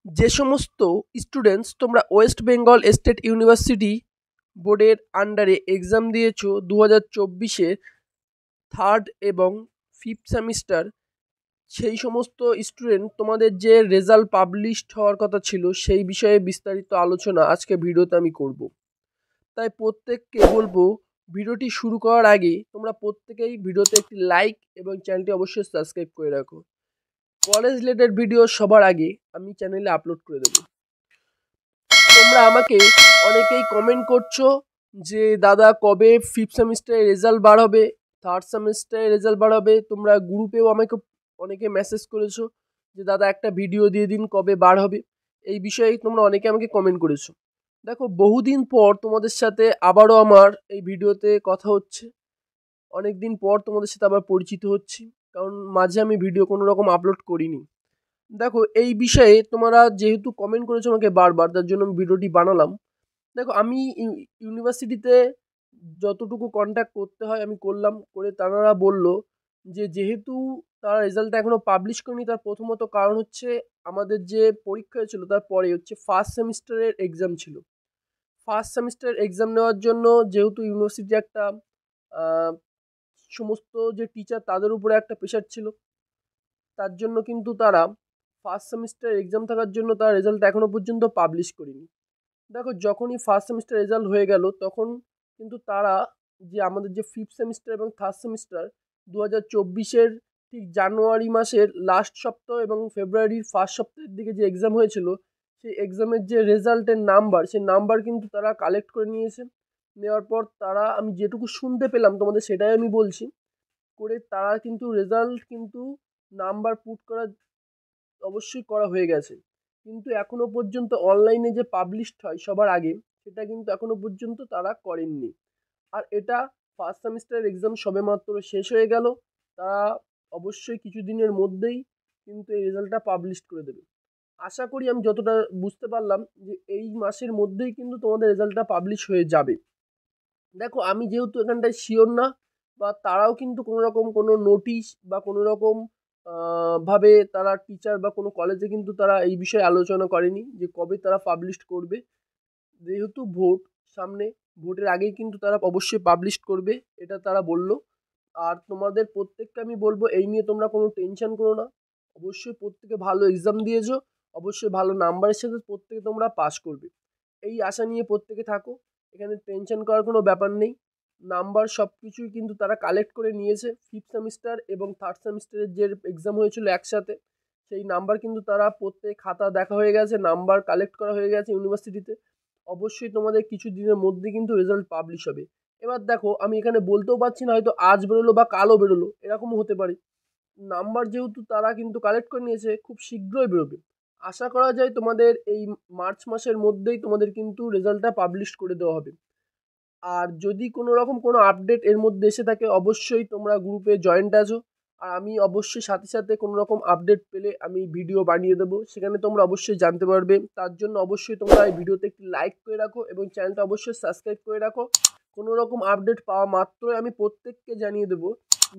যে সমস্ত স্টুডেন্টস তোমরা ওয়েস্ট বেঙ্গল স্টেট ইউনিভার্সিটি বোর্ডের আন্ডারে এক্সাম দিয়েছো 2024-এ থার্ড এবং ফিফথ সেমিস্টার, সেই সমস্ত স্টুডেন্ট তোমাদের যে রেজাল্ট পাবলিশড হওয়ার কথা ছিল সেই বিষয়ে বিস্তারিত আলোচনা আজকে ভিডিওতে আমি করব। তাই প্রত্যেককে বলবো ভিডিওটি শুরু করার আগে তোমরা প্রত্যেকেই ভিডিওতে একটি লাইক এবং চ্যানেলটি অবশ্যই সাবস্ক্রাইব করে রাখো। কলেজ রিলেটেড ভিডিও সবার আগে আমি চ্যানেলে আপলোড করে দেবো। তোমরা আমাকে অনেকেই কমেন্ট করছো যে দাদা কবে ফিফথ সেমিস্টারের রেজাল্ট বার হবে, থার্ড সেমিস্টারের রেজাল্ট বার হবে। তোমরা গ্রুপেও আমাকে অনেকে মেসেজ করেছো যে দাদা একটা ভিডিও দিয়ে দিন কবে বার হবে। এই বিষয়ে তোমরা অনেকে আমাকে কমেন্ট করেছো। দেখো, বহুদিন পর তোমাদের সাথে আবারও আমার এই ভিডিওতে কথা হচ্ছে। অনেক দিন পর তোমাদের সাথে আবার পরিচিত হচ্ছি, কারণ মাঝে আমি ভিডিও কোনো রকম আপলোড করিনি। দেখো, এই বিষয়ে তোমরা যেহেতু কমেন্ট করেছো আমাকে বারবার, তার জন্য আমি ভিডিওটি বানালাম। দেখো, আমি ইউনিভার্সিটিতে যতটুকু কন্ট্যাক্ট করতে হয় আমি করলাম, করে তারা বলল যে যেহেতু তারা রেজাল্টটা এখনও পাবলিশ করেনি, তার প্রথমত কারণ হচ্ছে আমাদের যে পরীক্ষা ছিল তারপরে হচ্ছে ফার্স্ট সেমিস্টারের এক্সাম ছিল। ফার্স্ট সেমিস্টার এক্সাম নেওয়ার জন্য যেহেতু ইউনিভার্সিটি একটা সমস্ত যে টিচার তাদের উপরে একটা প্রেশার ছিল, তার জন্য কিন্তু তারা ফার্স্ট সেমিস্টার এক্সাম থাকার জন্য তার রেজাল্ট এখনও পর্যন্ত পাবলিশ করেনি। দেখো, যখনই ফার্স্ট সেমিস্টার রেজাল্ট হয়ে গেল তখন কিন্তু তারা যে আমাদের যে ফিফথ সেমিস্টার এবং থার্ড সেমিস্টার 2024-এর ঠিক জানুয়ারি মাসের লাস্ট সপ্তাহ এবং ফেব্রুয়ারির ফার্স্ট সপ্তাহের দিকে যে এক্সাম হয়েছিল, সেই এক্সামের যে রেজাল্টের নাম্বার, সেই নাম্বার কিন্তু তারা কালেক্ট করে নিয়েছে। নেওয়ার পর তারা, আমি যেটুকু শুনতে পেলাম তোমাদের সেটাই আমি বলছি, করে তারা কিন্তু রেজাল্ট কিন্তু নাম্বার পুট করা অবশ্যই করা হয়ে গেছে, কিন্তু এখনও পর্যন্ত অনলাইনে যে পাবলিশড হয় সবার আগে, সেটা কিন্তু এখনও পর্যন্ত তারা করেননি। আর এটা ফার্স্ট সেমিস্টারের এক্সাম সবেমাত্র শেষ হয়ে গেল, তারা অবশ্যই কিছু দিনের মধ্যেই কিন্তু এই রেজাল্টটা পাবলিশ করে দেবে। আশা করি, আমি যতটা বুঝতে পারলাম যে এই মাসের মধ্যেই কিন্তু তোমাদের রেজাল্টটা পাবলিশ হয়ে যাবে। দেখো, আমি যেহেতু এখানটায় শিওর না, বা তারাও কিন্তু কোনো রকম কোনো নোটিশ বা কোনো রকম ভাবে তারা টিচার বা কোনো কলেজে কিন্তু তারা এই বিষয়ে আলোচনা করেনি যে কবে তারা পাবলিশ করবে। যেহেতু ভোট সামনে, ভোটের আগেই কিন্তু তারা অবশ্যই পাবলিশ করবে, এটা তারা বলল। আর তোমাদের প্রত্যেককে আমি বলবো এই নিয়ে তোমরা কোনো টেনশন করো না। অবশ্যই প্রত্যেকে ভালো এক্সাম দিয়েছো, অবশ্যই ভালো নাম্বারের সাথে প্রত্যেকে তোমরা পাস করবে, এই আশা নিয়ে প্রত্যেকে থাকো। এখানে টেনশন করার কোনো ব্যাপার নেই। নাম্বার সব কিছুই কিন্তু তারা কালেক্ট করে নিয়েছে। ফিফথ সেমিস্টার এবং থার্ড সেমিস্টারের যে এক্সাম হয়েছিল একসাথে, সেই নাম্বার কিন্তু তারা প্রত্যেক খাতা দেখা হয়ে গেছে, নাম্বার কালেক্ট করা হয়ে গেছে ইউনিভার্সিটিতে। অবশ্যই তোমাদের কিছু দিনের মধ্যে কিন্তু রেজাল্ট পাবলিশ হবে। এবার দেখো, আমি এখানে বলতেও পারছি না হয়তো আজ বেরোলো বা কালও বেরোলো, এরকমও হতে পারে। নাম্বার যেহেতু তারা কিন্তু কালেক্ট করে নিয়েছে, খুব শীঘ্রই বেরোবে। আশা করা যায় তোমাদের এই মার্চ মাসের মধ্যেই তোমাদের কিন্তু রেজাল্টটা পাবলিশ করে দেওয়া হবে। আর যদি কোনো রকম কোনো আপডেট এর মধ্যে এসে থাকে, অবশ্যই তোমরা গ্রুপে জয়েন্ট আছো। আর আমি অবশ্যই সাথে সাথে কোনো রকম আপডেট পেলে আমি ভিডিও বানিয়ে দেবো, সেখানে তোমরা অবশ্যই জানতে পারবে। তার জন্য অবশ্যই তোমরা এই ভিডিওতে একটি লাইক করে রাখো এবং চ্যানেলটা অবশ্যই সাবস্ক্রাইব করে রাখো। কোনো রকম আপডেট পাওয়া মাত্রই আমি প্রত্যেককে জানিয়ে দেবো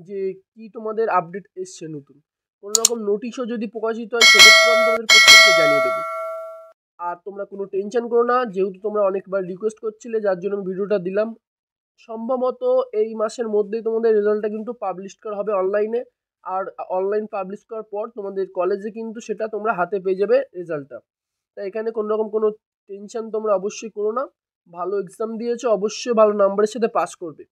যে কি তোমাদের আপডেট এসছে নতুন। কোনো রকম নোটিশও যদি প্রকাশিত হয় সেক্ষেত্রে আমি তোমাদের প্রত্যেককে জানিয়ে দেবো। আর তোমরা কোনো টেনশন করো না, যেহেতু তোমরা অনেকবার রিকোয়েস্ট করছিলে যার জন্য আমি ভিডিওটা দিলাম। সম্ভবত এই মাসের মধ্যেই তোমাদের রেজাল্টটা কিন্তু পাবলিশ করা হবে অনলাইনে। আর অনলাইন পাবলিশ করার পর তোমাদের কলেজে কিন্তু সেটা তোমরা হাতে পেয়ে যাবে রেজাল্টটা। তাই এখানে কোনো রকম কোনো টেনশন তোমরা অবশ্যই করো না। ভালো এক্সাম দিয়েছো, অবশ্যই ভালো নাম্বারের সাথে পাস করবে।